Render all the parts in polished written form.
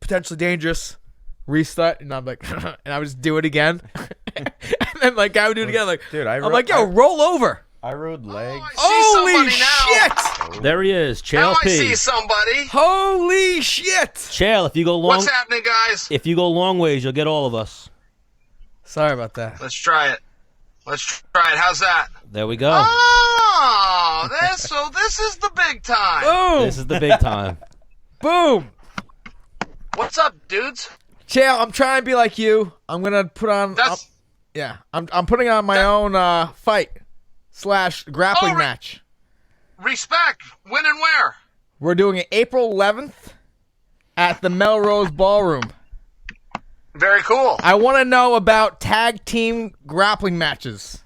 potentially dangerous. Restart, and I'm like, and I would just do it again. And then like I would do it again. Like, dude, I'm like, yo, roll over. I rode legs. Holy shit! There he is, Chael Now P. I see somebody. Holy shit! Chael, if you go long, What's happening, guys? if you go long ways, you'll get all of us. Sorry about that. Let's try it. How's that? There we go. Oh, so this is the big time. Boom! This is the big time. Boom! What's up, dudes? Chael, I'm trying to be like you. I'm gonna put on. That's I'm putting on my own fight/grappling match. Respect. When and where? We're doing it April 11th at the Melrose Ballroom. Very cool. I want to know about tag team grappling matches.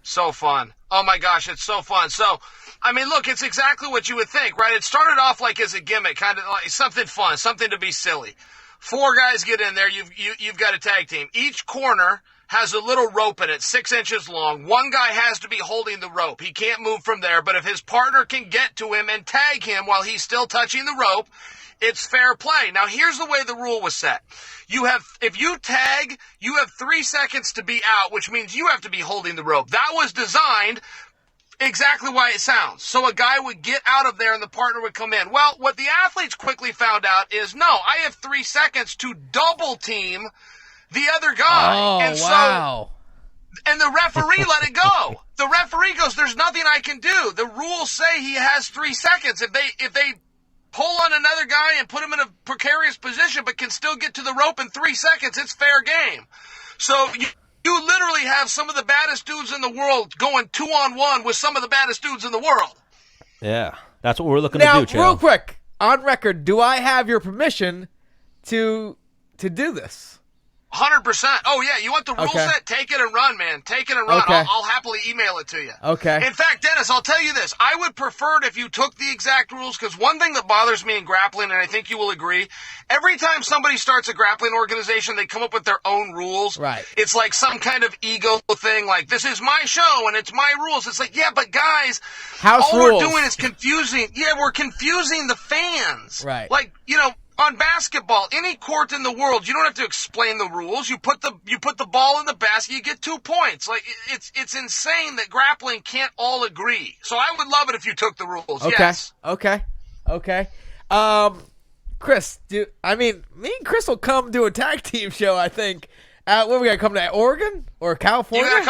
So fun. Oh my gosh, it's so fun. So, I mean, look, it's exactly what you would think, right? It started off like as a gimmick, kind of like something fun, something to be silly. 4 guys get in there. You've got a tag team. Each corner has a little rope in it, 6 inches long. One guy has to be holding the rope. He can't move from there, but if his partner can get to him and tag him while he's still touching the rope, it's fair play. Now, here's the way the rule was set. If you tag, you have 3 seconds to be out, which means you have to be holding the rope. That was designed exactly why it sounds. So a guy would get out of there and the partner would come in. Well, what the athletes quickly found out is, no, I have 3 seconds to double team the other guy. Oh, and wow. And the referee let it go. The referee goes, there's nothing I can do. The rules say he has 3 seconds. If they pull on another guy and put him in a precarious position but can still get to the rope in 3 seconds, it's fair game. So you literally have some of the baddest dudes in the world going 2-on-1 with some of the baddest dudes in the world. Yeah, that's what we're looking Now, to do, Chael. real quick, on record, do I have your permission to do this? 100%. Oh, yeah, you want the rule set? Take it and run, man. Take it and run. Okay. I'll happily email it to you. Okay. In fact, Dennis, I'll tell you this. I would prefer it if you took the exact rules, because one thing that bothers me in grappling, and I think you will agree, every time somebody starts a grappling organization, they come up with their own rules. Right. It's like some kind of ego thing, like, this is my show, and it's my rules. It's like, yeah, but guys, House all rules. we're doing is confusing. Yeah, we're confusing the fans. Right. Like, on basketball, any court in the world, you don't have to explain the rules. You put the ball in the basket, you get 2 points. Like, it's insane that grappling can't all agree. So I would love it if you took the rules. Okay. Yes. Okay. Chris, me and Chris will come do a tag team show, I think. Where we gotta come to, Oregon or California? You gotta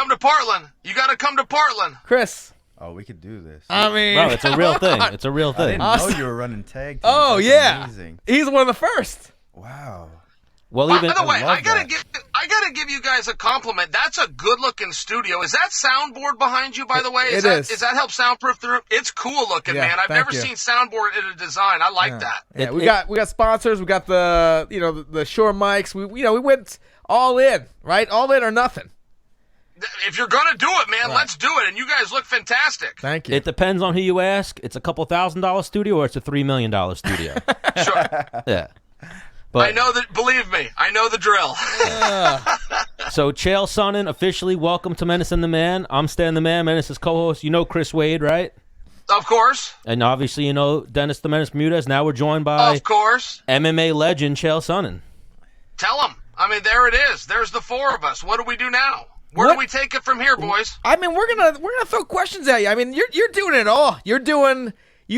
come to Portland. Chris. Oh, we could do this. I mean, Bro, it's a real thing. It's a real I thing. didn't know you were running tag teams. Oh, That's yeah. amazing. He's one of the first. Wow. Well, By even the way, love I gotta that. give you guys a compliment. That's a good looking studio. Is that soundboard behind you, by the way? It is. Does that help soundproof the room? It's cool looking, Yeah, man. I've thank never you. seen soundboard in a design. I like that. Yeah, we got sponsors. We got the Shure mics. We went all in, right? All in or nothing. If you're gonna do it, man, let's do it. And you guys look fantastic. Thank you. it depends on who you ask. It's a couple $1,000 studio or it's a $3 million studio. Sure. Yeah. But I know that. Believe me, I know the drill. so Chael Sonnen, officially welcome to Menace and The Man. I'm Stan the Man, Menace's co-host. You know Chris Wade, right? Of course. And obviously you know Dennis the Menace Bermudez. Now we're joined by Of course. MMA legend Chael Sonnen. Tell them. I mean, there it is. There's the 4 of us. What do we do now? Where do we take it from here, boys? I mean, we're gonna throw questions at you. I mean, you're doing it all. You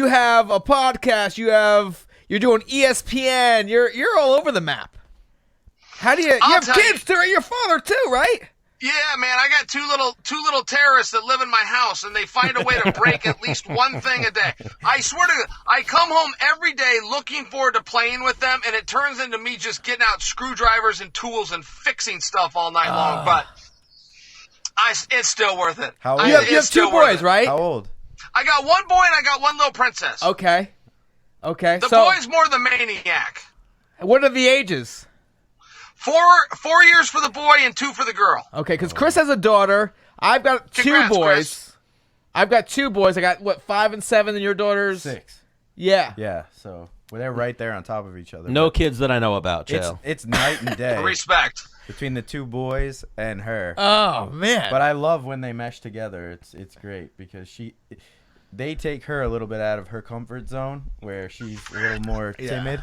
have a podcast. You're doing ESPN. You're all over the map. How do you have kids too? Your father too, right? Yeah, man, I got two little terrorists that live in my house, and they find a way to break at least one thing a day. I swear to God, I come home every day looking forward to playing with them, and it turns into me just getting out screwdrivers and tools and fixing stuff all night long. But it's still worth it. How old? You have 2 boys, right? How old? I got 1 boy and I got 1 little princess. Okay. The boy's more the maniac. What are the ages? 4 years for the boy and 2 for the girl. Okay, because Chris has a daughter. I've got Congrats, 2 boys. Chris. I've got 2 boys. I got 5 and 7, and your daughter's 6. Yeah. Yeah, so they're right there on top of each other. No But kids that I know about, Chael. it's night and day Respect. between the 2 boys and her. Oh man. But I love when they mesh together. It's great because they take her a little bit out of her comfort zone where she's a little more timid.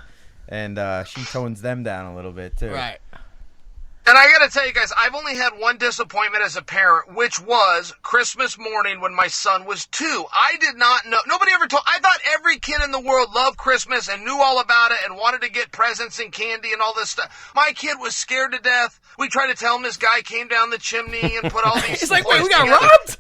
and she tones them down a little bit too. Right. And I got to tell you guys, I've only had one disappointment as a parent, which was Christmas morning when my son was 2. I did not know. Nobody ever told. I thought every kid in the world loved Christmas and knew all about it and wanted to get presents and candy and all this stuff. My kid was scared to death. We tried to tell him this guy came down the chimney and put all these. He's like, wait, we got together. robbed?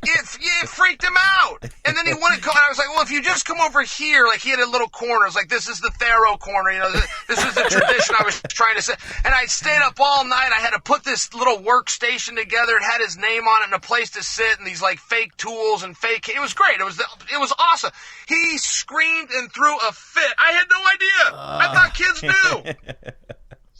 It freaked him out. And then he wanted to come. I was like, well, if you just come over here, like he had a little corner. It was like, this is the Tharo corner. You know, this is the tradition I was trying to say. And I stayed up all night. I had to put this little workstation together. It had his name on it and a place to sit and these like fake tools and fake. It was great. It was awesome. He screamed and threw a fit. I had no idea. I thought kids knew.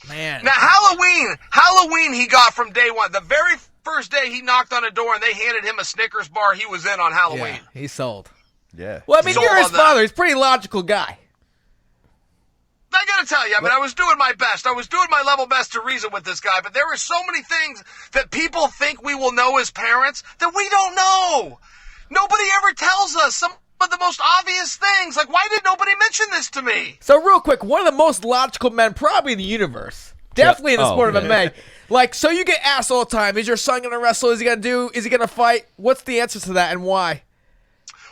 Man. Now Halloween he got from day one. The very first day he knocked on a door and they handed him a Snickers bar, he was in on Halloween. Yeah, he's sold. Yeah. Well, I mean, Sold you're his on that. father. He's a pretty logical guy. I gotta tell you, I mean, I was doing my best. I was doing my level best to reason with this guy, but there are so many things that people think we will know as parents that we don't know. Nobody ever tells us some of the most obvious things. Like, why did nobody mention this to me? So real quick, one of the most logical men probably in the universe. Definitely in the sport of MMA. Like, so you get asked all the time, is your son going to wrestle? Is he going to fight? What's the answer to that and why?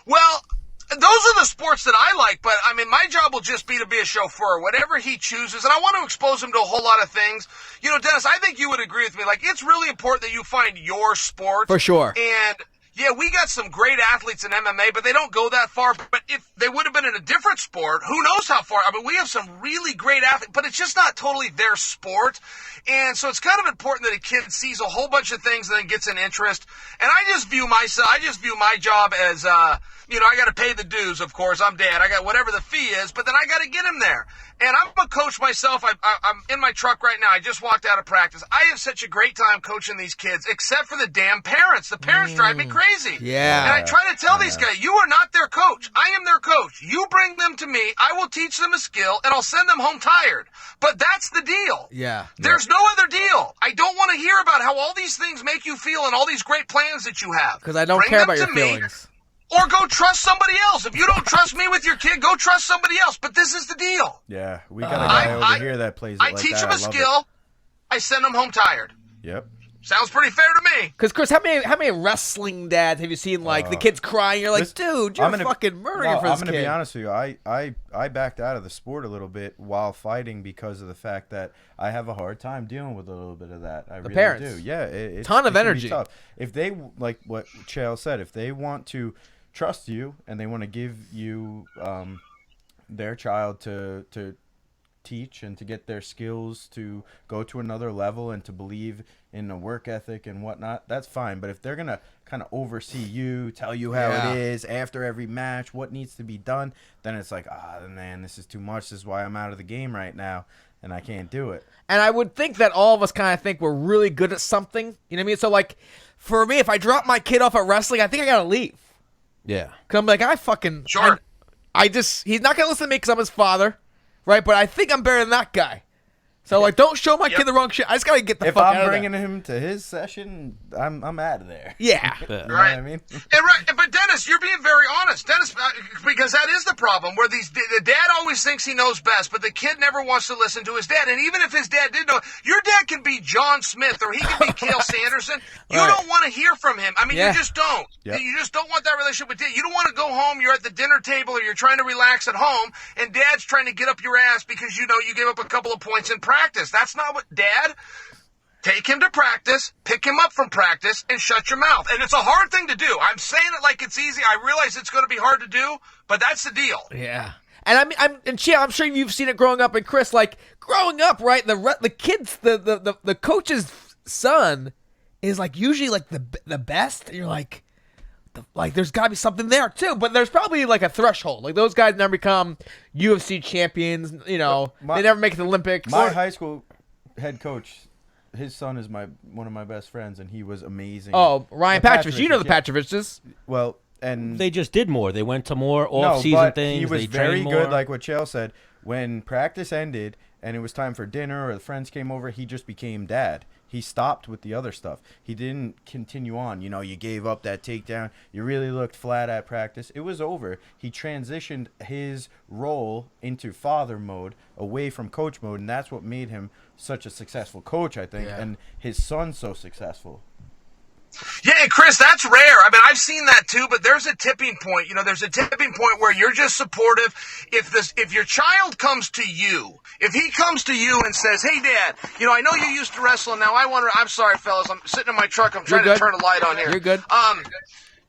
Well, those are the sports that I like, but I mean, my job will just be to be a chauffeur, whatever he chooses, and I want to expose him to a whole lot of things. You know, Dennis, I think you would agree with me. Like, it's really important that you find your sport. For sure. And yeah, we got some great athletes in MMA, but they don't go that far. But if they would have been in a different sport, who knows how far? I mean, we have some really great athletes, but it's just not totally their sport. And so it's kind of important that a kid sees a whole bunch of things and then gets an interest. And I just view my job as, you know, I got to pay the dues, of course. I'm dad. I got whatever the fee is, but then I got to get him there. And I'm a coach myself. I'm in my truck right now. I just walked out of practice. I have such a great time coaching these kids, except for the damn parents. The parents drive me crazy. Yeah. And I try to tell these guys, you are not their coach. I am their coach. You bring them to me. I will teach them a skill, and I'll send them home tired. But that's the deal. Yeah. There's no other deal. I don't want to hear about how all these things make you feel and all these great plans that you have. Because I don't Bring care them about your to me, feelings. or go trust somebody else. If you don't trust me with your kid, go trust somebody else. But this is the deal. Yeah, we got a guy over here that plays it I like teach that. them I a love skill. I send them home tired. it. Yep. Sounds pretty fair to me. Because, Chris, how many wrestling dads have you seen, like, the kids crying? You're like, dude, you're fucking murdering for this I'm kid. going to be honest with you. I backed out of the sport a little bit while fighting because of the fact that I have a hard time dealing with a little bit of that. I really parents. do. Yeah. It's Ton of it can be energy. tough. If they, like what Chael said, if they want to trust you and they want to give you their child to teach and to get their skills to go to another level and to believe in the work ethic and whatnot, that's fine. But if they're going to kind of oversee you, tell you how it is after every match, what needs to be done, then it's like, man, this is too much. This is why I'm out of the game right now and I can't do it. And I would think that all of us kind of think we're really good at something. You know what I mean? So, like, for me, if I drop my kid off at wrestling, I think I got to leave. Yeah. Because I'm like, Sure. he's not going to listen to me because I'm his father, right? But I think I'm better than that guy. So, like, don't show my kid the wrong shit. I just got to get the If fuck out I'm of bringing there. him to his session, I'm out of there. Yeah. You know Right. what I mean? But Dennis, you're being very honest, Dennis, because that is the problem. Where the dad always thinks he knows best, but the kid never wants to listen to his dad. And even if his dad did know, your dad can be John Smith or he can be Chael Sanderson. You Right. don't want to hear from him. I mean, Yeah. you just don't. Yep. You just don't want that relationship with dad. You don't want to go home. You're at the dinner table or you're trying to relax at home, and dad's trying to get up your ass because you know you gave up a couple of points in practice. That's not what dad. Take him to practice, pick him up from practice, and shut your mouth. And it's a hard thing to do. I'm saying it like it's easy. I realize it's going to be hard to do, but that's the deal. Yeah. And I'm sure you've seen it growing up. And Chris, like, growing up, right? The kids, the coach's son is like usually like the best. And you're like, there's got to be something there too. But there's probably like a threshold. Like, those guys never become UFC champions. You know, they never make the Olympics. My high school head coach, his son is one of my best friends, and he was amazing. Oh, Ryan The Petrovich. You know the yeah. Petroviches. Well, and They just did more. They went to more no, off-season but things. he was they very trained good, more. like what Chael said. When practice ended and it was time for dinner or the friends came over, he just became dad. He stopped with the other stuff. He didn't continue on. You gave up that takedown. You really looked flat at practice. It was over. He transitioned his role into father mode, away from coach mode, and that's what made him such a successful coach, I think, and his son so successful. Yeah, and Chris, that's rare. I mean, I've seen that too, but there's a tipping point. There's a tipping point where you're just supportive. If your child comes to you, if he comes to you and says, "Hey, Dad, I know you used to wrestle. Now I'm sorry, fellas. I'm sitting in my truck. I'm trying to turn a light on here. You're good.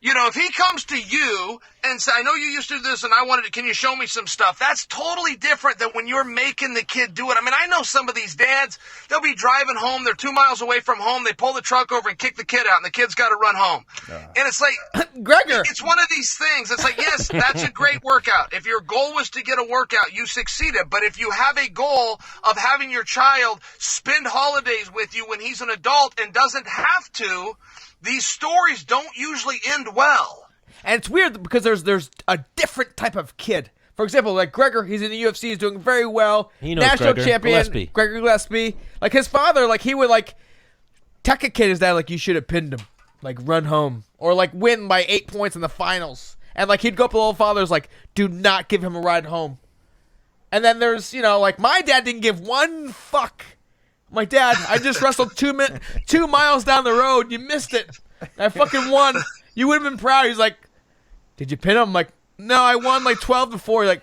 If he comes to you and says, I know you used to do this and can you show me some stuff? That's totally different than when you're making the kid do it. I mean, I know some of these dads, they'll be driving home. They're 2 miles away from home. They pull the truck over and kick the kid out and the kid's got to run home. And it's like, Gregor, it's one of these things. It's like, yes, that's a great workout. If your goal was to get a workout, you succeeded. But if you have a goal of having your child spend holidays with you when he's an adult and doesn't have to, these stories don't usually end well. And it's weird because there's a different type of kid. For example, like Gregor, he's in the UFC, he's doing very well. He knows National Gregor champion, Gillespie. Gregor Gillespie. Like his father, like he would tech a kid his dad, like you should have pinned him, like run home, or like win by 8 points in the finals. And like he'd go up to the old fathers, like do not give him a ride home. And then there's like my dad didn't give one fuck. My dad, I just wrestled 2 miles down the road. You missed it. I fucking won. You would have been proud. He's like, did you pin him? I'm like, no, I won like 12-4. He's like,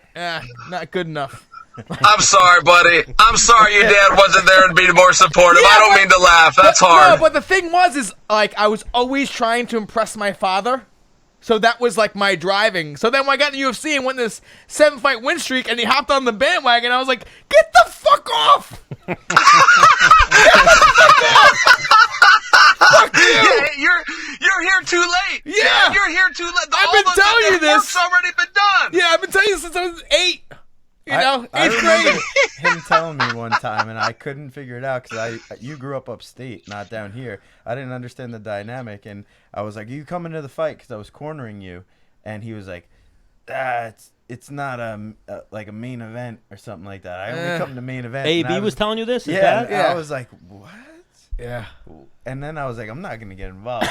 not good enough. I'm sorry, buddy. I'm sorry your dad wasn't there to be more supportive. Yeah, I don't mean to laugh. That's hard. No, but the thing is like I was always trying to impress my father. So that was like my driving. So then when I got in the UFC and went this 7-fight win streak and he hopped on the bandwagon, I was like, get the fuck off! Get the fuck off! Fuck you! Yeah, you're here too late. Yeah. You're here too late. I've been telling you this. Work's already been done. Yeah, I've been telling you since I was 8. I 8th remember grade. him telling me one time, and I couldn't figure it out because you grew up upstate, not down here. I didn't understand the dynamic, and I was like, "Are you coming to the fight?" Because I was cornering you, and he was like, it's not like a main event or something like that. I only come to main event." AB was telling you this? His Yeah, dad? and I was like, "What?" Yeah. And then I was like, "I'm not gonna get involved."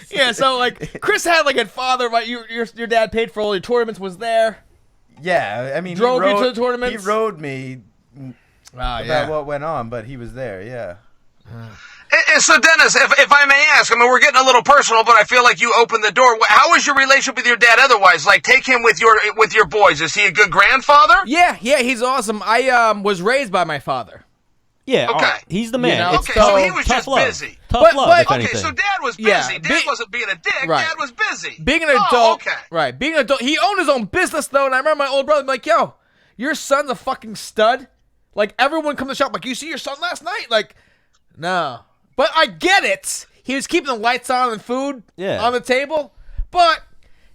Yeah, so like Chris had like a father, but your dad paid for all your tournaments, was there. Yeah, I mean, Drove you to the tournaments? He rode me about what went on, but he was there. Yeah. And so, Dennis, if I may ask, I mean, we're getting a little personal, but I feel like you opened the door. How is your relationship with your dad otherwise? Like, take him with your boys. Is he a good grandfather? Yeah, he's awesome. I was raised by my father. Yeah, Okay. He's the man. It's Okay, so he was tough just love. busy. Tough love, if Okay, anything. so Dad was busy. Yeah, Dad wasn't being a dick. Right. Dad was busy. Being an adult, okay. right? Being an adult, he owned his own business though. And I remember my old brother be like, "Yo, your son's a fucking stud." Like everyone come to the shop, like, "You see your son last night?" Like, no, but I get it. He was keeping the lights on and food on the table. But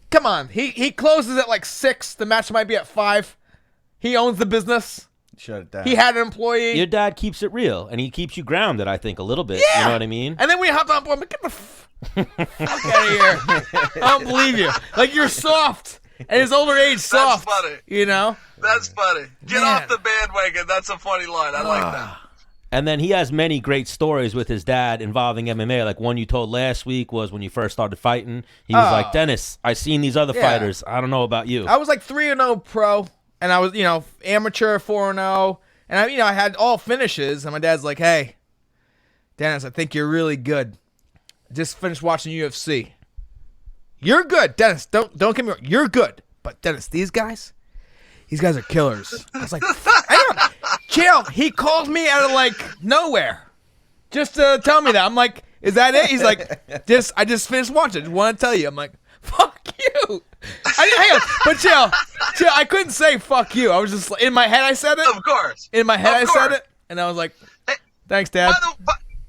come on, he closes at like 6. The match might be at 5. He owns the business. Shut it down. He had an employee. Your dad keeps it real, and he keeps you grounded, I think, a little bit. Yeah. You know what I mean? And then we hopped on board. I'm like, get the fuck out of here. I don't believe you. Like, you're soft. And his older age, soft. That's funny. You know? That's funny. Get Man. off the bandwagon. That's a funny line. I like that. And then he has many great stories with his dad involving MMA. Like one you told last week was when you first started fighting. He was like, Dennis, I seen these other fighters. I don't know about you. I was like 3-0 pro. And I was, amateur 4-0. And I had all finishes. And my dad's like, "Hey, Dennis, I think you're really good. Just finished watching UFC. You're good, Dennis. Don't get me wrong. You're good. But Dennis, these guys are killers." I was like, I know. Chael, he called me out of like nowhere just to tell me that. I'm like, "Is that it?" He's like, I just finished watching. Just want to tell you. I'm like, "Fuck you." Hang on. But Chael, I couldn't say fuck you. I was just in my head. I said it. Of course. In my head, I said it, and I was like, "Thanks, Dad."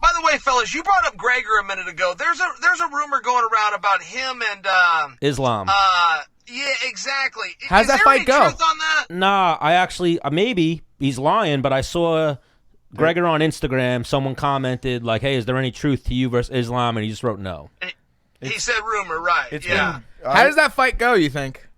By the way, fellas, you brought up Gregor a minute ago. There's a rumor going around about him and Islam. Yeah, exactly. How's that fight go? Truth on that? Nah, I actually maybe he's lying, but I saw Gregor on Instagram. Someone commented like, "Hey, is there any truth to you versus Islam?" And he just wrote no. He said rumor, right? Yeah. How does that fight go, you think?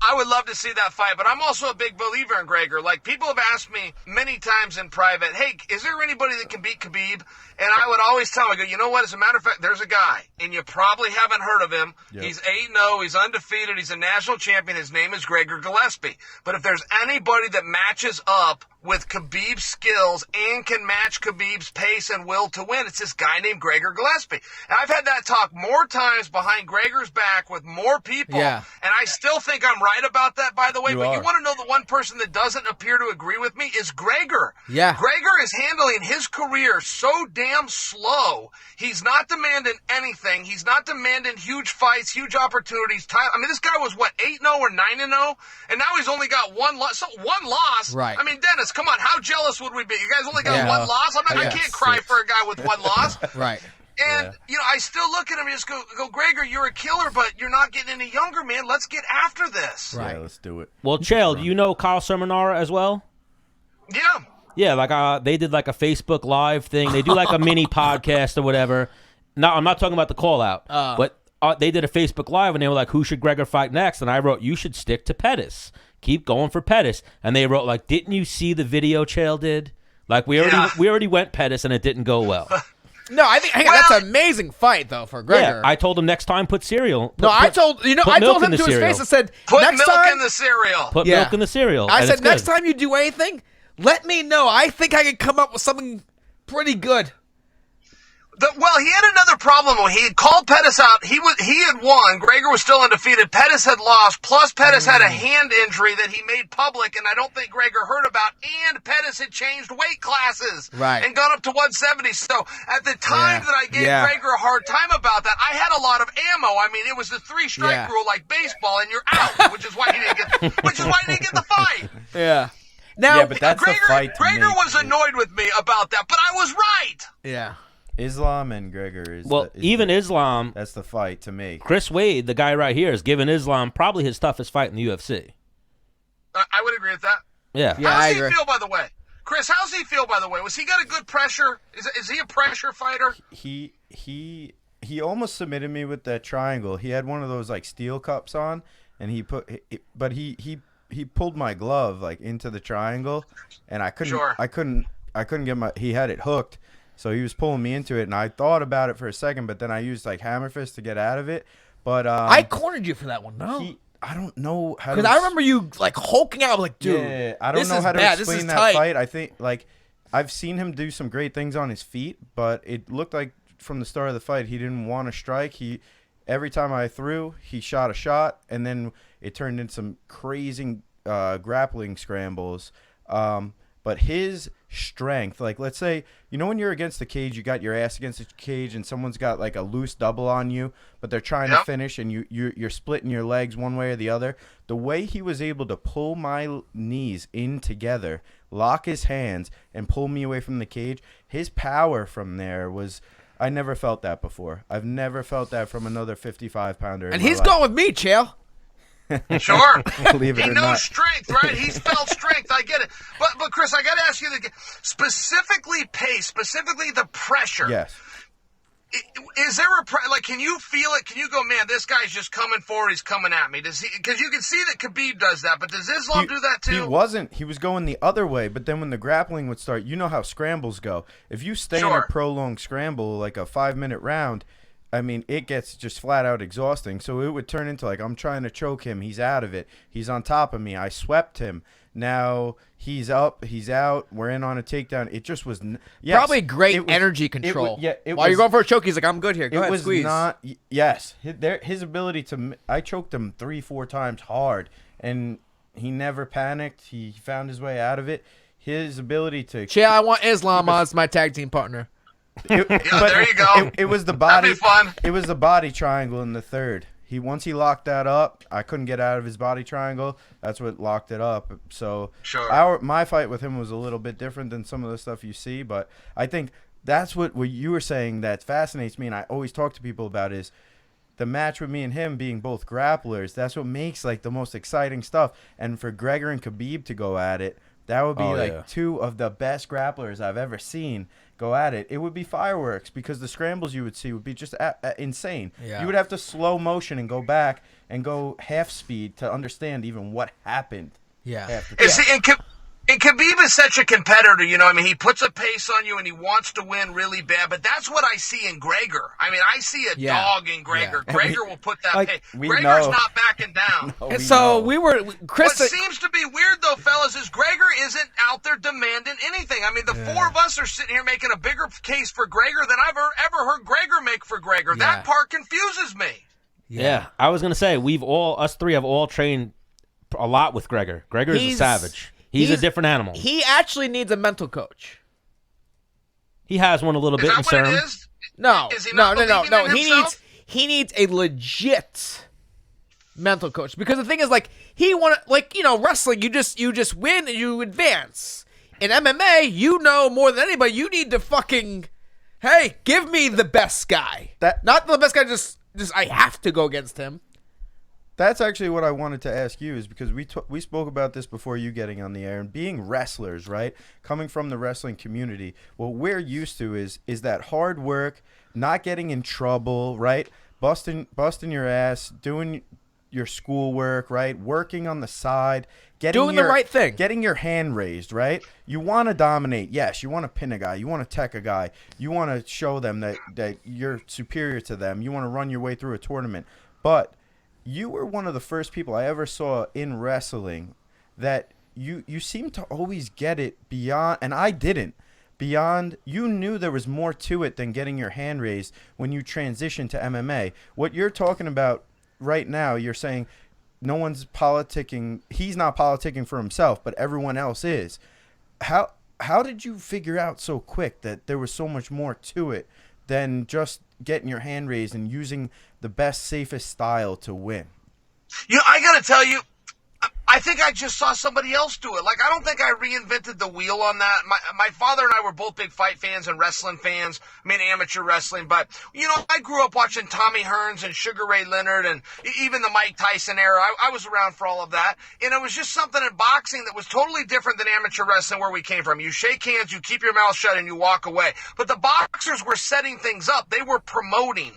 I would love to see that fight, but I'm also a big believer in Gregor. Like, people have asked me many times in private, hey, is there anybody that can beat Khabib? And I would always tell them, I go, you know what? As a matter of fact, there's a guy, and you probably haven't heard of him. Yep. He's 8-0. He's undefeated. He's a national champion. His name is Gregor Gillespie. But if there's anybody that matches up with Khabib's skills and can match Khabib's pace and will to win, it's this guy named Gregor Gillespie. And I've had that talk more times behind Gregor's back with more people. Yeah. And I still think I'm right about that, by the way. You want to know the one person that doesn't appear to agree with me is Gregor. Yeah. Gregor is handling his career so damn slow. He's not demanding anything. He's not demanding huge fights, huge opportunities. I mean, this guy was, 8-0 or 9-0? And now he's only got one loss. So one loss? Right. I mean, Dennis, come on. How jealous would we be? You guys only got one loss? I can't cry for a guy with one loss. Right. And, I still look at him and just go, Gregor, you're a killer, but you're not getting any younger, man. Let's get after this. Right. Yeah, let's do it. Well, Chael, do you know Kyle Sermonara as well? Yeah. Yeah, like they did like a Facebook Live thing. They do like a mini podcast or whatever. No, I'm not talking about the call out, but they did a Facebook Live and they were like, who should Gregor fight next? And I wrote, you should stick to Pettis. Keep going for Pettis. And they wrote like, didn't you see the video Chael did? Like we already went Pettis and it didn't go well. No, I think that's an amazing fight though for Gregor. Yeah, I told him next time put cereal. I told him to his face. I said put next milk time in the cereal. Put milk in the cereal. I said next time you do anything, let me know. I think I could come up with something pretty good. Well, he had another problem. He had called Pettis out. He had won. Gregor was still undefeated. Pettis had lost. Plus, Pettis had a hand injury that he made public, and I don't think Gregor heard about. And Pettis had changed weight classes and gone up to 170. So at the time that I gave Gregor a hard time about that, I had a lot of ammo. I mean, it was the 3-strike rule like baseball, and you're out, which is why he didn't get the fight. Yeah. Now, but that's Gregor, the fight. Gregor was annoyed with me about that, but I was right. Yeah. Islam and Gregor is Islam. That's the fight to me. Chris Wade, the guy right here, is giving Islam probably his toughest fight in the UFC. I would agree with that. Yeah. How's he feel, by the way? Chris, how's he feel, by the way? Was he got a good pressure? Is he a pressure fighter? He almost submitted me with that triangle. He had one of those like steel cups on, and he pulled my glove like into the triangle, and I couldn't get my. He had it hooked. So he was pulling me into it, and I thought about it for a second, but then I used like hammer fist to get out of it. But I cornered you for that one. No, I don't know how. Because I remember you like hulking out, like, dude. Yeah, I don't know how to explain that fight. I think like I've seen him do some great things on his feet, but it looked like from the start of the fight he didn't want to strike. Every time I threw, he shot a shot, and then it turned into some crazy grappling scrambles. But his strength, like let's say, when you're against the cage, you got your ass against the cage and someone's got like a loose double on you, but they're trying to finish and you're splitting your legs one way or the other. The way he was able to pull my knees in together, lock his hands, and pull me away from the cage, his power from there was... I never felt that before. I've never felt that from another 55-pounder. And he's going with me, Chael. Sure. Believe it he or knows not. strength, right? He's felt strength. I get it. But Chris, I got to ask you, specifically pace, specifically the pressure. Yes. Is there can you feel it? Can you go, man, this guy's just coming forward. He's coming at me. Does he? Because you can see that Khabib does that, but does Islam do that too? He wasn't. He was going the other way, but then when the grappling would start, you know how scrambles go. If you stay in a prolonged scramble, like a 5-minute round, I mean, it gets just flat out exhausting. So it would turn into like, I'm trying to choke him. He's out of it. He's on top of me. I swept him. Now he's up. He's out. We're in on a takedown. It just was probably great energy control. While you're going for a choke, he's like, I'm good here. Go ahead, squeeze. His ability to. I choked him 3-4 times hard, and he never panicked. He found his way out of it. His ability to. Yeah, I want Islam as my tag team partner. There you go. It was the body. That'd be fun. It was the body triangle in the third. Once he locked that up, I couldn't get out of his body triangle. That's what locked it up. So my fight with him was a little bit different than some of the stuff you see, but I think that's what you were saying that fascinates me, and I always talk to people about is the match with me and him being both grapplers. That's what makes like the most exciting stuff. And for Gregor and Khabib to go at it That would be yeah. two of the best grapplers I've ever seen go at it. It would be fireworks because the scrambles you would see would be just insane. Yeah. You would have to slow motion and go back and go half speed to understand even what happened. Yeah. And Khabib is such a competitor, you know. I mean, he puts a pace on you and he wants to win really bad. But that's what I see in Gregor. I mean, I see a dog in Gregor. Yeah. Gregor will put that pace. Gregor's know. not backing down. And so Chris. What seems to be weird, though, fellas, is Gregor isn't out there demanding anything. I mean, the four of us are sitting here making a bigger case for Gregor than I've ever heard Gregor make for Gregor. Yeah. That part confuses me. Yeah. I was gonna say us three have all trained a lot with Gregor. Gregor's a savage. He's a different animal. He actually needs a mental coach. He has one a little bit in Is that what CERN. it is? No. Is he not believing in himself? He needs a legit mental coach, because the thing is, wrestling, you just win and you advance. In MMA, you know more than anybody, you need to fucking, hey, give me the best guy. Not the best guy, just I have to go against him. That's actually what I wanted to ask you, is because we spoke about this before you getting on the air, and being wrestlers, right? Coming from the wrestling community, what we're used to is that hard work, not getting in trouble, right? Busting your ass, doing your schoolwork, right? Working on the side, doing the right thing, getting your hand raised, right? You want to dominate, yes. You want to pin a guy, you want to tech a guy, you want to show them that you're superior to them. You want to run your way through a tournament, but you were one of the first people I ever saw in wrestling that you seem to always get it beyond, and I didn't. Beyond, you knew there was more to it than getting your hand raised when you transitioned to MMA. What you're talking about right now, you're saying no one's politicking. He's not politicking for himself, but everyone else is. How did you figure out so quick that there was so much more to it than just getting your hand raised and using the best, safest style to win? You know, I got to tell you, I think I just saw somebody else do it. Like, I don't think I reinvented the wheel on that. My father and I were both big fight fans and wrestling fans. I mean, amateur wrestling. But, you know, I grew up watching Tommy Hearns and Sugar Ray Leonard and even the Mike Tyson era. I was around for all of that. And it was just something in boxing that was totally different than amateur wrestling where we came from. You shake hands, you keep your mouth shut, and you walk away. But the boxers were setting things up. They were promoting.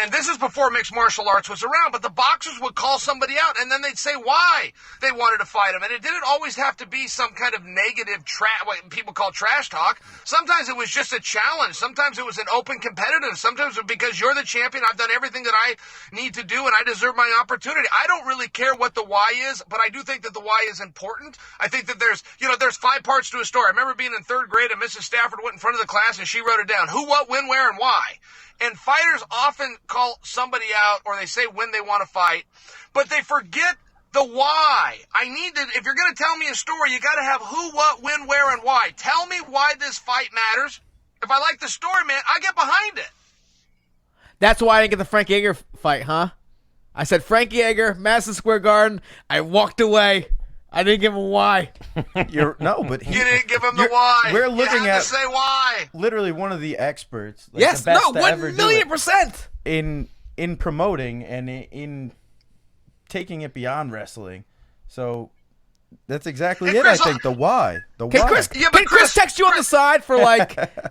And this is before mixed martial arts was around. But the boxers would call somebody out, and then they'd say why they wanted to fight him. And it didn't always have to be some kind of negative what people call trash talk. Sometimes it was just a challenge. Sometimes it was an open competitive. Sometimes it was because you're the champion, I've done everything that I need to do and I deserve my opportunity. I don't really care what the why is, but I do think that the why is important. I think that there's 5 parts to a story. I remember being in 3rd grade and Mrs. Stafford went in front of the class and she wrote it down. Who, what, when, where, and why. And fighters often call somebody out or they say when they want to fight, but they forget the why. If you're going to tell me a story, you got to have who, what, when, where, and why. Tell me why this fight matters. If I like the story, man, I get behind it. That's why I didn't get the Frank Yeager fight, huh? I said Frank Yeager, Madison Square Garden. I walked away. I didn't give him why. You didn't give him the why. We're looking at to say why. Literally one of the experts. Yes, the best no, 1,000,000%. In promoting and in taking it beyond wrestling. So that's exactly it, Chris, I think. The why. Can Chris text you on the side for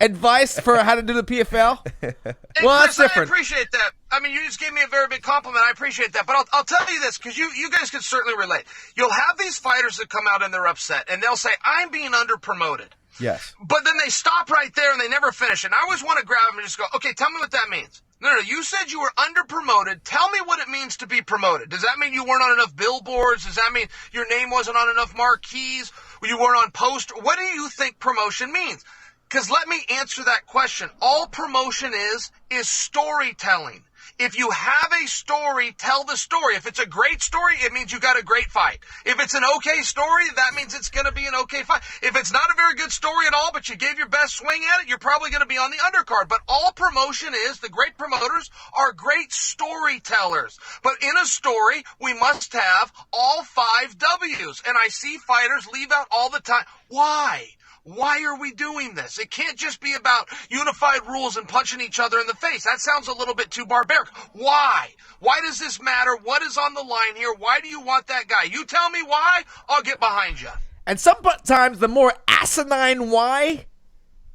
advice for how to do the PFL? Hey, well, Chris, that's different. I appreciate that. I mean, you just gave me a very big compliment. I appreciate that. But I'll tell you this, because you guys can certainly relate. You'll have these fighters that come out and they're upset, and they'll say, I'm being under-promoted. Yes. But then they stop right there and they never finish. And I always want to grab them and just go, okay, tell me what that means. No, you said you were under-promoted. Tell me what it means to be promoted. Does that mean you weren't on enough billboards? Does that mean your name wasn't on enough marquees? You weren't on poster? What do you think promotion means? Because let me answer that question. All promotion is storytelling. If you have a story, tell the story. If it's a great story, it means you got a great fight. If it's an okay story, that means it's going to be an okay fight. If it's not a very good story at all, but you gave your best swing at it, you're probably going to be on the undercard. But all promotion the great promoters are great storytellers. But in a story, we must have all 5 W's. And I see fighters leave out all the time. Why? Why are we doing this? It can't just be about unified rules and punching each other in the face. That sounds a little bit too barbaric. Why? Why does this matter? What is on the line here? Why do you want that guy? You tell me why, I'll get behind you. And sometimes the more asinine why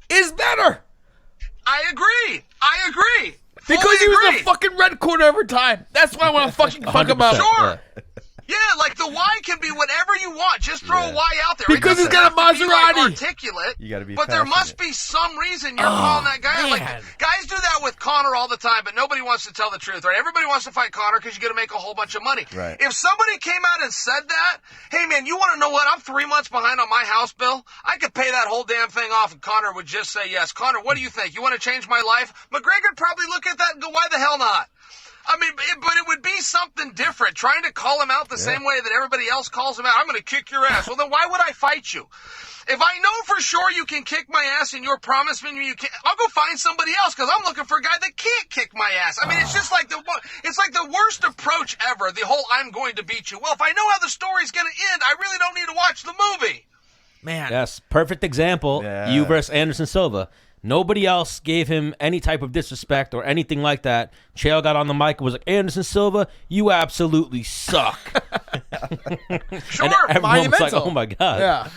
is better. I agree. Because he Fully was agree. the fucking red corner every time. That's why I want to fucking fuck him up. 100%, Sure. yeah. Yeah, like the why can be whatever you want. Just throw a why out there. Because he's got a It doesn't have to be, like, Maserati. articulate. You gotta be But there must passionate. be some reason you're calling that guy out. Like, man. guys do that with Conor all the time, but nobody wants to tell the truth, right? Everybody wants to fight Conor because you're going to make a whole bunch of money. Right. If somebody came out and said that, hey, man, you want to know what? I'm 3 months behind on my house bill. I could pay that whole damn thing off, and Conor would just say yes. Conor, what do you think? You want to change my life? McGregor'd probably look at that and go, why the hell not? I mean, but it would be something different. Trying to call him out the same way that everybody else calls him out. I'm going to kick your ass. Well, then why would I fight you? If I know for sure you can kick my ass and you're promising me you can't, I'll go find somebody else because I'm looking for a guy that can't kick my ass. I mean, it's just like it's like the worst approach ever. The whole I'm going to beat you. Well, if I know how the story's going to end, I really don't need to watch the movie. Man. Yes, perfect example. Yeah. You versus Anderson Silva. Nobody else gave him any type of disrespect or anything like that. Chael got on the mic and was like, Anderson Silva, you absolutely suck. Sure. And everyone was like, Monumental. oh my God. Yeah.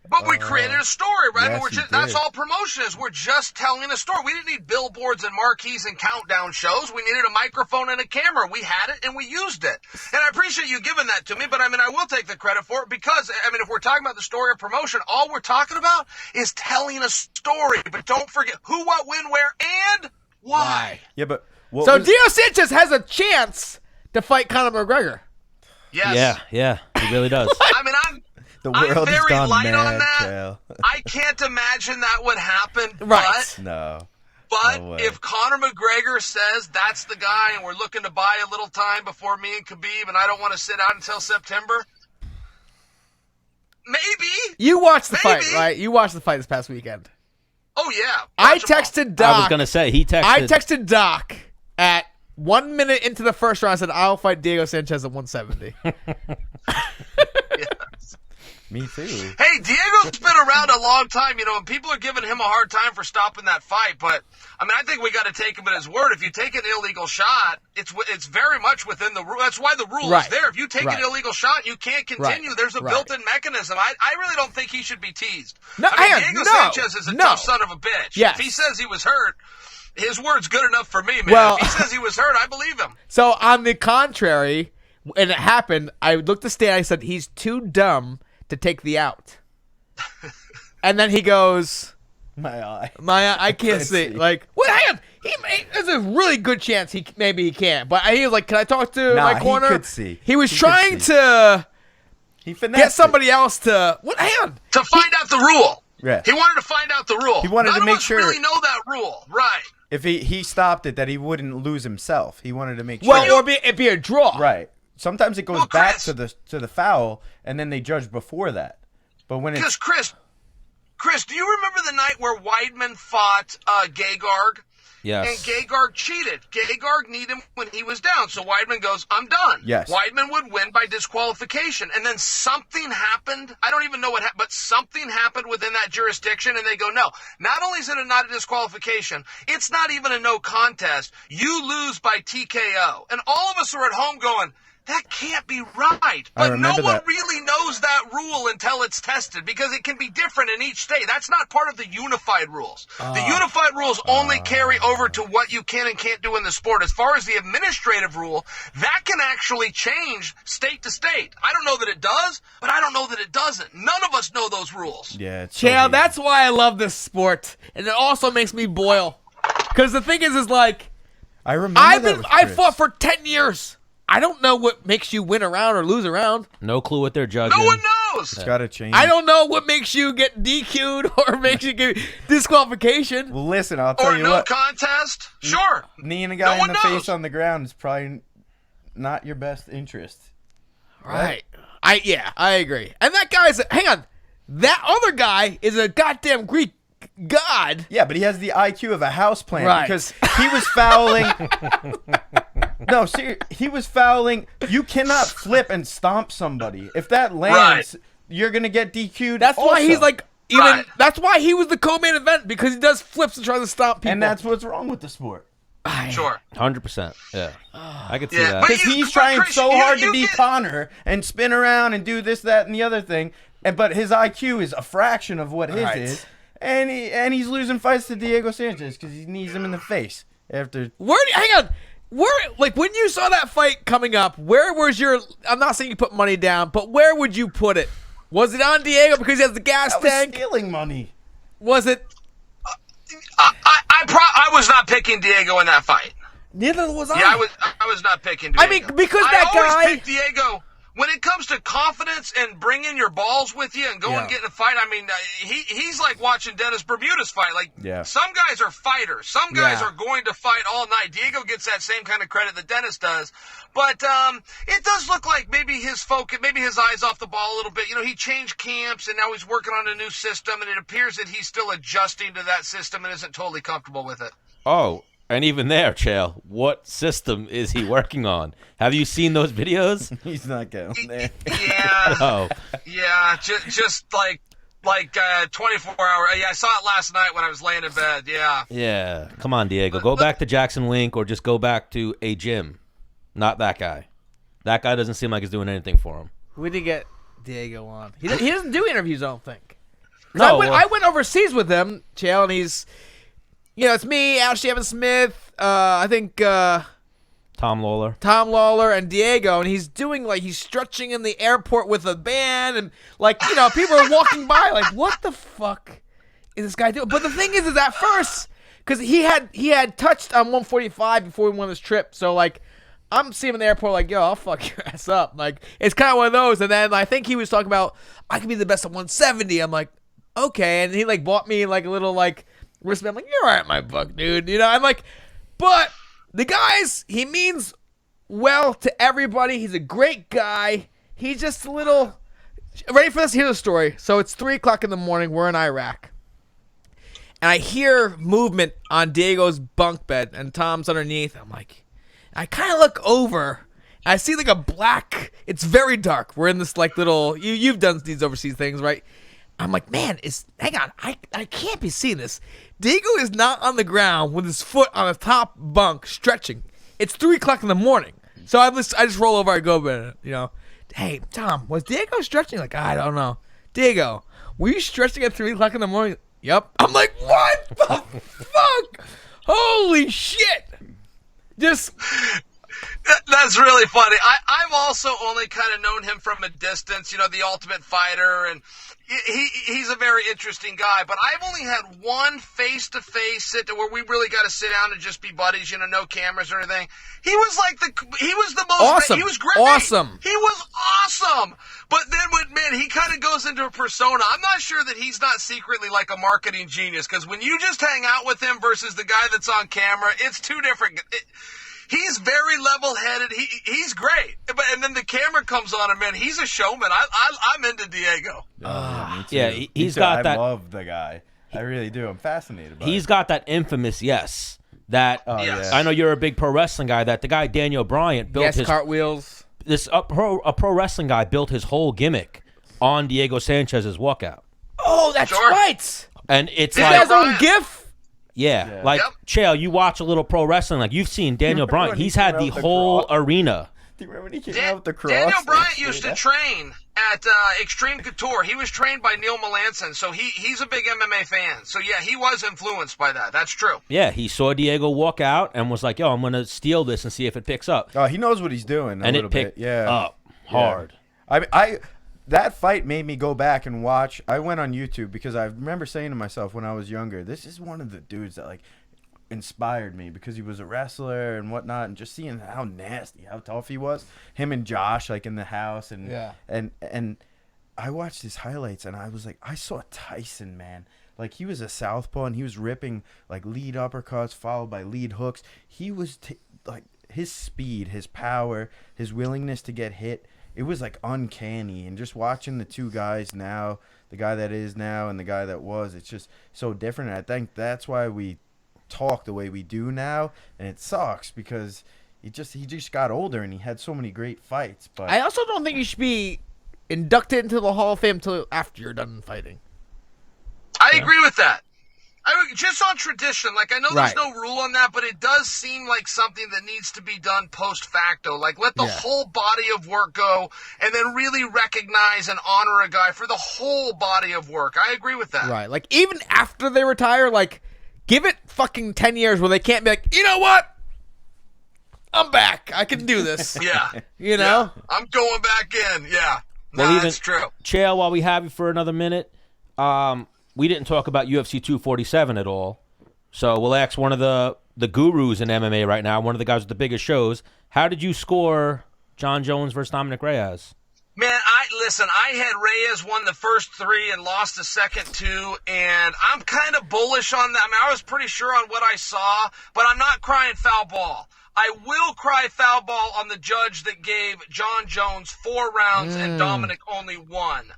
But we created a story, right? yes, We're you just, that's did. all promotion is. We're just telling a story. We didn't need billboards and marquees and countdown shows. We needed a microphone and a camera. We had it and we used it. And I appreciate you giving that to me, but I mean, I will take the credit for it because, I mean, if we're talking about the story of promotion, all we're talking about is telling a story. But don't forget who, what, when, where, and why. Yeah, but what So was- Diego Sanchez has a chance to fight Conor McGregor. Yes. Yeah, he really does. I mean, the I'm world has very gone light mad, on that. Chael. I can't imagine that would happen. Right. No. But No way. if Conor McGregor says that's the guy and we're looking to buy a little time before me and Khabib and I don't want to sit out until September, maybe. You watched the fight, Maybe. right? You watched the fight this past weekend. Oh, yeah. I Watch 'em all. texted Doc. I was going to say, he texted. I texted Doc at 1 minute into the first round. I said, I'll fight Diego Sanchez at 170. Me too. Hey, Diego's been around a long time, you know, and people are giving him a hard time for stopping that fight. But, I mean, I think we got to take him at his word. If you take an illegal shot, it's very much within the rule. That's why the rule Right. is there. If you take Right. an illegal shot and you can't continue, Right. there's a Right. built-in mechanism. I really don't think he should be teased. No, I mean, hang on, Diego no, Sanchez is a no. tough son of a bitch. Yes. If he says he was hurt, his word's good enough for me, man. Well- If he says he was hurt, I believe him. So, on the contrary, when it happened, I looked at Stan. I said, he's too dumb to take the out. And then he goes, My eye. I can't see. see. Like, what? Hang on. There's a really good chance maybe he can't. But he was like, can I talk to Nah, my he corner? could see. He was He could trying see. to He finessed get it. somebody else to. What? Hang on. To find out the rule. Yeah. He wanted to find out the rule. He wanted None to make of us sure- really know that rule. Right. If he stopped it, that he wouldn't lose himself. He wanted to make sure. Well, or it'd be a draw. right. Sometimes it goes Well, back Chris- to the foul, and then they judge before that. But when Because it's Chris, do you remember the night where Weidman fought Gagard? Yes. And Gagard cheated. Gagard needed him when he was down. So Weidman goes, I'm done. Yes. Weidman would win by disqualification. And then something happened. I don't even know what happened, but something happened within that jurisdiction. And they go, no, not only is it not a disqualification, it's not even a no contest. You lose by TKO. And all of us are at home going, that can't be right. I But no remember one that. really knows that rule until it's tested because it can be different in each state. That's not part of the unified rules. The unified rules only carry over to what you can and can't do in the sport. As far as the administrative rule, that can actually change state to state. I don't know that it does, but I don't know that it doesn't. None of us know those rules. yeah, it's so Chael, easy. that's why I love this sport. And it also makes me boil. Because the thing is like, I remember I Chris. fought for 10 years. I don't know what makes you win a round or lose a round. No clue what they're judging. No one knows. It's got to change. I don't know what makes you get DQ'd or makes you get disqualification. Well, listen, I'll tell Or you no what. contest. Sure. Kneeing a No guy in one the knows. face on the ground is probably not your best interest. Right. I agree. And that guy's hang on. That other guy is a goddamn Greek god. Yeah, but he has the IQ of a houseplant Right. because he was fouling. No, seriously, he was fouling. You cannot flip and stomp somebody. If that lands, you're gonna get DQ'd. That's why also. he's like even. Right. That's why he was the co-main event because he does flips and tries to stop people. and that's what's wrong with the sport. Sure. 100%. Yeah. I could see Yeah, that. but Because you- he's but trying Chris, so you- hard you to be get- Conor and spin around and do this, that, and the other thing. but his IQ is a fraction of what his Right. is, and he's losing fights to Diego Sanchez because he knees him in the face after. Hang on. Like when you saw that fight coming up, where was your? I'm not saying you put money down, but where would you put it? Was it on Diego because he has the gas That was tank? stealing money. Was it? I was not picking Diego in that fight. Neither was I. Yeah, I was not picking Diego. I mean, because that I always guy. pick Diego. When it comes to confidence and bringing your balls with you and going and getting a fight, I mean, he's like watching Dennis Bermuda's fight. Like, some guys are fighters. Some guys are going to fight all night. Diego gets that same kind of credit that Dennis does. But it does look like maybe his focus, maybe his eyes off the ball a little bit. You know, he changed camps, and now he's working on a new system, and it appears that he's still adjusting to that system and isn't totally comfortable with it. Oh, and even there, Chael, what system is he working on? Have you seen those videos? He's not going there. Yeah. Oh. Yeah, just like 24 hour. Yeah, I saw it last night when I was laying in bed. Yeah. Yeah. Come on, Diego. Go back to Jackson Link or just go back to a gym. Not that guy. That guy doesn't seem like he's doing anything for him. We did get Diego on. He doesn't do interviews, I don't think. No, I went overseas with him, Chael, and he's, it's me, Ashley Evans Smith, I think Tom Lawler, and Diego, and he's doing he's stretching in the airport with a band, and people are walking by like, what the fuck is this guy doing? But the thing is at first, because he had touched on 145 before we went on this trip, so I'm seeing him in the airport like, yo, I'll fuck your ass up. Like, it's kind of one of those. And then I think he was talking about, I could be the best at 170. I'm like, okay. And he bought me a little wristband. I'm like, you're all right, my buck, dude. I'm like, but the guys, he means well to everybody. He's a great guy. He's just a little, ready for this? Here's the story. So it's 3 o'clock in the morning. We're in Iraq. And I hear movement on Diego's bunk bed, and Tom's underneath. I'm like, I kind of look over. I see a black. It's very dark. We're in this little. You've done these overseas things, right? I'm like, man, hang on. I can't be seeing this. Diego is not on the ground with his foot on the top bunk stretching. It's 3 o'clock in the morning. So I just roll over. I go, hey, Tom, was Diego stretching? I don't know. Diego, were you stretching at 3 o'clock in the morning? Yep. I'm like, what the fuck? Holy shit. Just that's really funny. I've also only kind of known him from a distance, the Ultimate Fighter, and he's a very interesting guy. But I've only had one face-to-face sit where we really got to sit down and just be buddies, no cameras or anything. He was the most awesome. He was great. Awesome. He was awesome. But then he kind of goes into a persona. I'm not sure that he's not secretly a marketing genius, because when you just hang out with him versus the guy that's on camera, it's two different. He's very level-headed. He's great. And then the camera comes on him, man. He's a showman. I'm into Diego. Me too. Yeah, he's got that. I love the guy. I really do. I'm fascinated by it. He's got that infamous yes. That Yes. I know you're a big pro wrestling guy. That the guy Daniel Bryant built his cartwheels. A pro wrestling guy built his whole gimmick on Diego Sanchez's walkout. Oh, that's Sure. right. And it's He Yeah, has his own GIF. Yeah, Yeah. Yep. Yep. Chael, you watch a little pro wrestling, you've seen Daniel remember Bryant. when he He's had came the out the whole cross? arena. Do you remember when he came out with the cross? Daniel Bryant used to train at Extreme Couture. He was trained by Neil Melanson, so he's a big MMA fan. So, yeah, he was influenced by that. That's true. Yeah, he saw Diego walk out and was like, yo, I'm going to steal this and see if it picks up. Oh, he knows what he's doing a And little it picked bit. Yeah. up hard. I that fight made me go back and watch. I went on YouTube because I remember saying to myself when I was younger, this is one of the dudes that inspired me, because he was a wrestler and whatnot, and just seeing how nasty, how tough he was. Him and Josh in the house, and and I watched his highlights and I was like, I saw Tyson, man. He was a southpaw and he was ripping lead uppercuts followed by lead hooks. He was his speed, his power, his willingness to get hit. It was uncanny. And just watching the two guys now, the guy that is now and the guy that was, it's just so different. And I think that's why we talk the way we do now, and it sucks because he just got older and he had so many great fights. But I also don't think you should be inducted into the Hall of Fame until after you're done fighting. I agree with that. Just on tradition, like I know there's no rule on that, but it does seem like something that needs to be done post facto. Like let the whole body of work go, and then really recognize and honor a guy for the whole body of work. I agree with that. Right. Like even after they retire, like give it fucking 10 years where they can't be like, you know what? I'm back. I can do this. Yeah. You know? Yeah. I'm going back in. Yeah. No, Well, that's true. Chael, while we have you for another minute, we didn't talk about UFC 247 at all. So we'll ask one of the gurus in MMA right now, one of the guys with the biggest shows. How did you score John Jones versus Dominic Reyes? Man, I had Reyes won the first 3 and lost the second 2, and I'm kind of bullish on that. I mean, I was pretty sure on what I saw, but I'm not crying foul ball. I will cry foul ball on the judge that gave John Jones 4 rounds and Dominic only 1.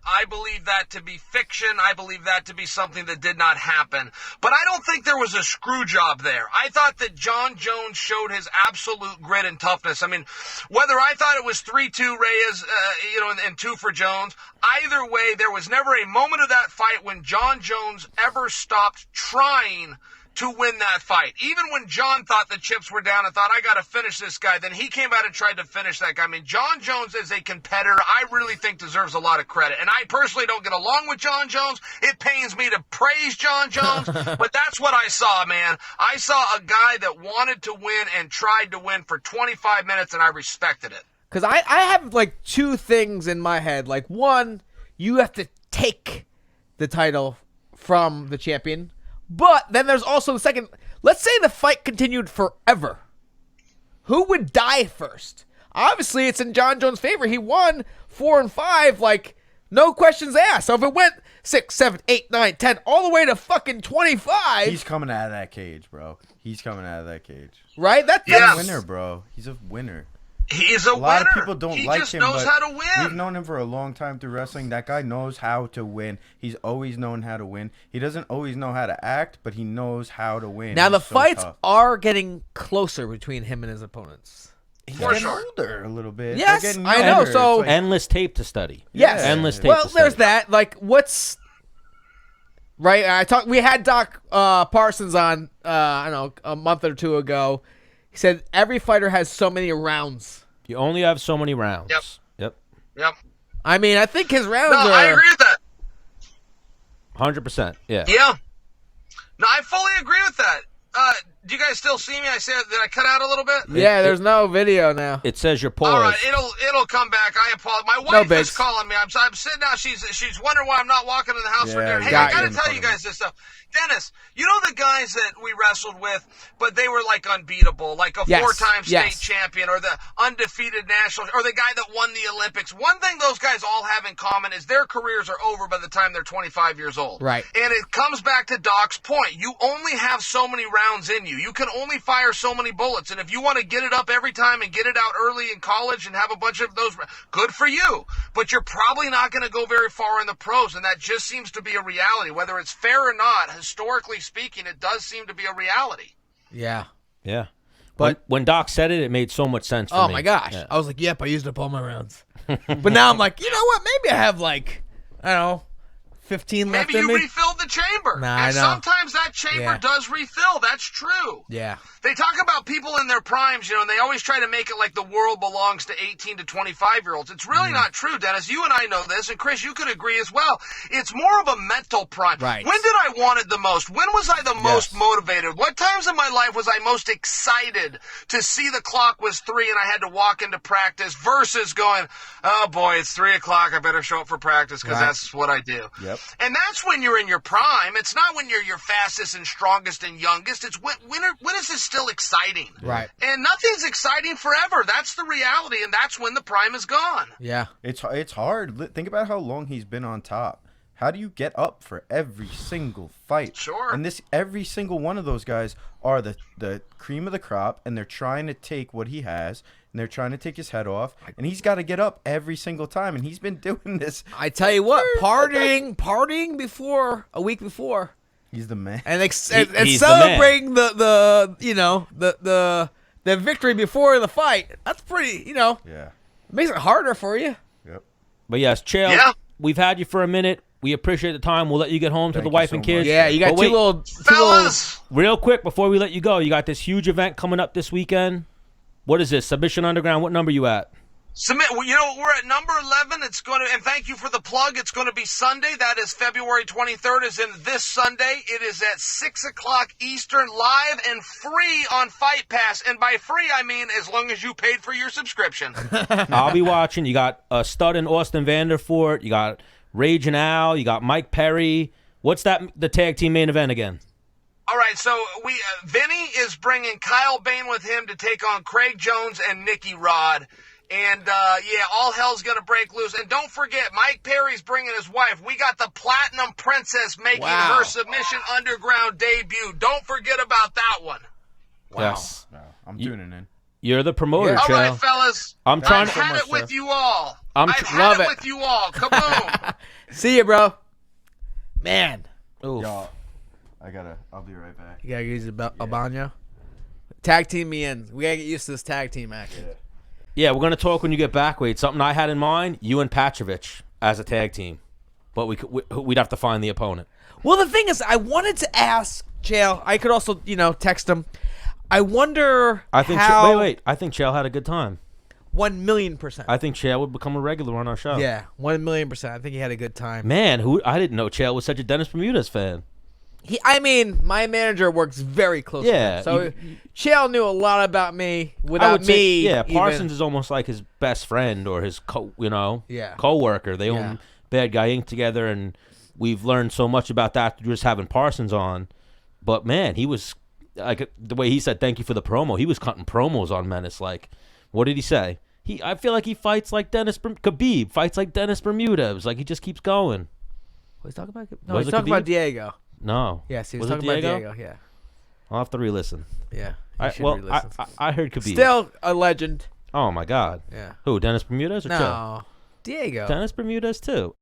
I believe that to be fiction. I believe that to be something that did not happen. But I don't think there was a screw job there. I thought that John Jones showed his absolute grit and toughness. I mean, whether I thought it was 3-2 Reyes, and 2 for Jones, either way, there was never a moment of that fight when John Jones ever stopped trying to win that fight. Even when John thought the chips were down and thought, I got to finish this guy, then he came out and tried to finish that guy. I mean, John Jones is a competitor I really think deserves a lot of credit. And I personally don't get along with John Jones. It pains me to praise John Jones, but that's what I saw, man. I saw a guy that wanted to win and tried to win for 25 minutes, and I respected it. Because I have, like, 2 things in my head. Like, one, you have to take the title from the champion. But then there's also the second. Let's say the fight continued forever. Who would die first? Obviously, it's in John Jones' favor. He won 4 and 5, like, no questions asked. So if it went 6, 7, 8, 9, 10, all the way to fucking 25. He's coming out of that cage, bro. He's coming out of that cage. Right? That's He's a winner, bro. He's a winner. He's a winner. A lot of people don't like him, just knows but how to win. We've known him for a long time through wrestling. That guy knows how to win. He's always known how to win. He doesn't always know how to act, but he knows how to win. Now, the He's so fights tough. are getting closer between him and his opponents. He's For getting sure. older a little bit. Yes, They're getting I know, younger. so- It's like- Endless tape to study. Yes. Endless tape Well, to study. there's that. Like, what's... Right? We had Doc Parsons on, I don't know, a month or 2 ago. He said every fighter has so many rounds. You only have so many rounds. Yep. I mean, I think his rounds No, are... I agree with that. 100%. Yeah. Yeah. No, I fully agree with that. Do you guys still see me? I said that I cut out a little bit. Yeah, there's no video now. It says you're paused. All right, it'll come back. I apologize. My No, wife is bitch. calling me. I'm sitting down. She's wondering why I'm not walking in the house for Yeah, dinner. Hey, got I gotta you. tell you guys this stuff. Dennis, you know the guys that we wrestled with, but they were like unbeatable, like a Yes, 4-time state yes. champion, or the undefeated national, or the guy that won the Olympics. One thing those guys all have in common is their careers are over by the time they're 25 years old. Right. And it comes back to Doc's point. You only have so many rounds in you. You can only fire so many bullets. And if you want to get it up every time and get it out early in college and have a bunch of those, good for you. But you're probably not going to go very far in the pros. And that just seems to be a reality. Whether it's fair or not, historically speaking, it does seem to be a reality. Yeah. Yeah. But- when Doc said it, it made so much sense for Oh, me. my gosh. Yeah. I was like, yep, I used up all my rounds. But now I'm like, you know what? Maybe I have, like, I don't know, 15 left Maybe in you me. refilled the chamber. Nah, I and know. sometimes that chamber Yeah. does refill. That's true. Yeah. They talk about people in their primes, and they always try to make it like the world belongs to 18 to 25-year-olds. It's really not true, Dennis. You and I know this, and Chris, you could agree as well. It's more of a mental prime. Right. When did I want it the most? When was I the most motivated? What times in my life was I most excited to see the clock was 3 and I had to walk into practice versus going, oh boy, it's 3 o'clock, I better show up for practice because Right. that's what I do. Yep. And that's when you're in your prime. It's not when you're your fastest and strongest and youngest. It's when is this still exciting? Right. And nothing's exciting forever. That's the reality, and that's when the prime is gone. Yeah. It's hard. Think about how long he's been on top. How do you get up for every single fight? Sure. And every single one of those guys are the cream of the crop, and they're trying to take what he has, and they're trying to take his head off, and he's got to get up every single time, and he's been doing this. I tell you what, partying before, a week before, He's the man. and he's the celebrating the victory before the fight. That's pretty, Yeah. makes it harder for you. Yep. But yes, Chael. Yeah. we've had you for a minute. We appreciate the time. We'll let you get home to Thank the you wife so and kids. much. Yeah, you got But wait, two little Fellas, real quick before we let you go, you got this huge event coming up this weekend. What is this? Submission Underground. What number you at? submit. You know, we're at number 11. It's going to, and thank you for the plug. It's going to be Sunday. That is February 23rd. Is in this Sunday. It is at 6:00 Eastern, live and free on Fight Pass. And by free, I mean as long as you paid for your subscription. I'll be watching. You got Stud and Austin Vanderfort. You got Rage and Al. You got Mike Perry. What's the tag team main event again? All right, so Vinny is bringing Kyle Bain with him to take on Craig Jones and Nicky Rod. And, yeah, all hell's going to break loose. And don't forget, Mike Perry's bringing his wife. We got the Platinum Princess making her Submission Underground debut. Don't forget about that one. Wow. Yes. No, I'm tuning in. You're the promoter, Yeah. All right, Chael. fellas. I'm trying I've to- had so it much, with sir. you all. I'm I've tr- had love it it. with you all. Kaboom. See you, bro. Man. Oof. Y'all, I'll be right back. You gotta use Albano. Tag team me in. We gotta get used to this tag team action. Yeah, we're gonna talk when you get back. Wait, something I had in mind: you and Patrovich as a tag team, but we'd have to find the opponent. Well, the thing is, I wanted to ask Chael. I could also, text him. I wonder I think. how. Wait. I think Chael had a good time. 1,000,000%. I think Chael would become a regular on our show. Yeah, 1,000,000%. I think he had a good time. Man, I didn't know Chael was such a Dennis Bermudez fan. My manager works very closely. Yeah, So Chael knew a lot about me I without would say, me. yeah, even- Parsons is almost like his best friend or his co-worker. They own Bad Guy Inc. together, and we've learned so much about that through just having Parsons on. But man, he was like the way he said thank you for the promo. He was cutting promos on Menace. Like, what did he say? I feel like he fights like Khabib fights like Dennis Bermudez. Like he just keeps going. He's talking about. No, Was he's it talking Khabib? about Diego. No. Yes, he was it talking about Diego. Yeah, I'll have to re-listen. yeah. I heard Khabib. Still a legend. Oh my God. Yeah. Who? Dennis Bermudez or Chael? No, Diego. Dennis Bermudez too.